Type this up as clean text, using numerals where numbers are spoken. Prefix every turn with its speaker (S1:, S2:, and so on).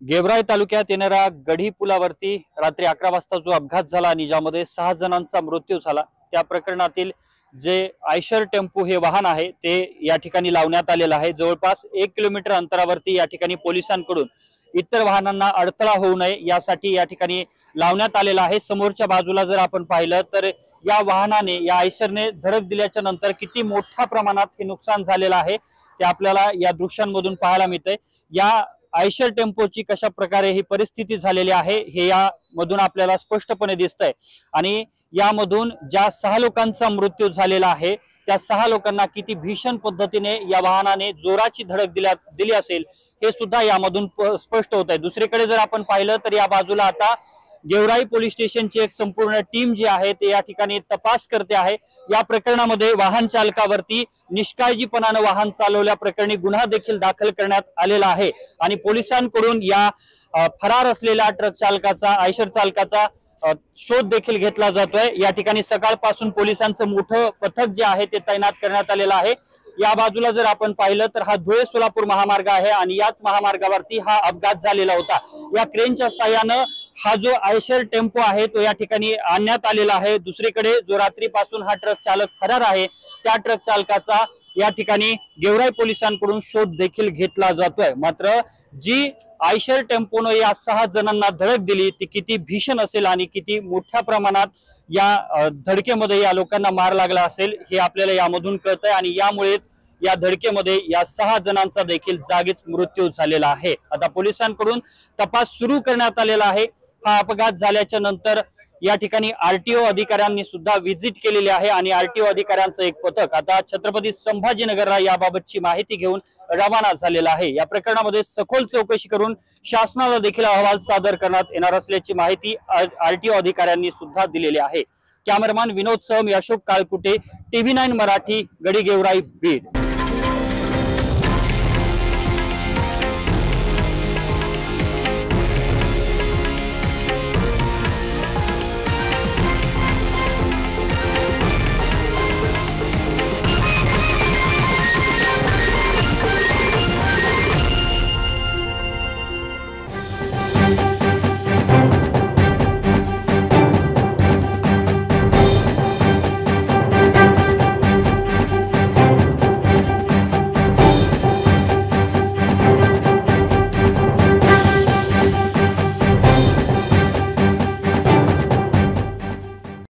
S1: गेवराई तालुक्यात येणाऱ्या गढी पुलावरती रात्री 11 वाजता जो अपघात झाला आणि ज्यामध्ये 6 जणांचा मृत्यू झाला, त्या प्रकरणातील जे आयशर टेम्पो हे वाहन आहे ते या ठिकाणी लावण्यात आलेलं आहे। जवळपास 1 किलोमीटर अंतरावरती या ठिकाणी पोलिसांकडून इतर वाहनांना अडथळा होऊ नये यासाठी या ठिकाणी लावण्यात आलेला आहे। समोरच्या बाजूला जर आपण पाहिलं तर या वाहनाने या आयशरने धडक दिल्याच्या नंतर किती मोठ्या प्रमाणात हे नुकसान झालेलं आहे ते आपल्याला या दृश्यांमधून पाहायला मिळतंय। या आयशर टेम्पोची कशा प्रकारे ही परिस्थिती झालेली आहे हे यामधून आपल्याला स्पष्टपणे दिसतंय। आणि यामधून ज्या 6 लोकांचा मृत्यू झालेला आहे त्या 6 लोकांना किती भीषण पद्धतीने या वाहनाने जोराची धडक दिली असेल हे सुद्धा यामधून स्पष्ट होत आहे। दुसरीकडे जर आपण पाहिलं तर या बाजूला आता गेवराई पोलीस स्टेशनची एक संपूर्ण टीम जी आहे ते या ठिकाणी तपास करते आहे। या प्रकरणामध्ये वाहन चालकावरती निष्काळजीपणाने वाहन चालवल्या प्रकरणी गुन्हा देखील दाखल करण्यात आलेला आहे आणि पोलिसांकडून या फरार असलेल्या ट्रक चालकाचा आयशर चालकाचा शोध देखील घेतला जातोय। या ठिकाणी सकाळपासून पोलिसांचं मोठं पथक जे आहे ते तैनात करण्यात आलेलं आहे। या बाजूला जर आपण पाहिलं तर हा धुळे सोलापूर महामार्ग आहे आणि याच महामार्गावरती हा अपघात झालेला होता। या क्रेनच्या साहाय्याने हा जो आयशर टेम्पो आहे तो या ठिकाणी आणण्यात आलेला आहे। दुसरीकडे जो रात्रीपासून हा ट्रक चालक फरार आहे त्या ट्रक चालकाचा या ठिकाणी गेवराई पोलिसांकडून शोध देखील घेतला जातोय। मात्र जी आयशर टेम्पोने या 6 जणांना धडक दिली ती किती भीषण असेल आणि किती मोठ्या प्रमाणात या धडकेमध्ये या लोकांना मार लागला असेल हे आपल्याला यामधून कळतंय आणि यामुळेच या धडकेमध्ये या 6 जणांचा देखील जागीच मृत्यू झालेला आहे। आता पोलिसांकडून तपास सुरू करण्यात आलेला आहे। हा अपघात झाल्याच्या नंतर या ठिकाणी आरटीओ अधिकाऱ्यांनी सुद्धा व्हिजिट केलेली आहे आणि आरटीओ अधिकाऱ्यांचं एक पथक आता छत्रपती संभाजीनगरला याबाबतची माहिती घेऊन रवाना झालेला आहे। या प्रकरणामध्ये सखोल चौकशी करून शासनाला देखील अहवाल सादर करण्यात येणार असल्याची माहिती आरटीओ अधिकाऱ्यांनी सुद्धा दिलेली आहे। कॅमेरामॅन विनोद सह मी अशोक काळकुटे, TV9 मराठी, गडी गेवराई, बीड।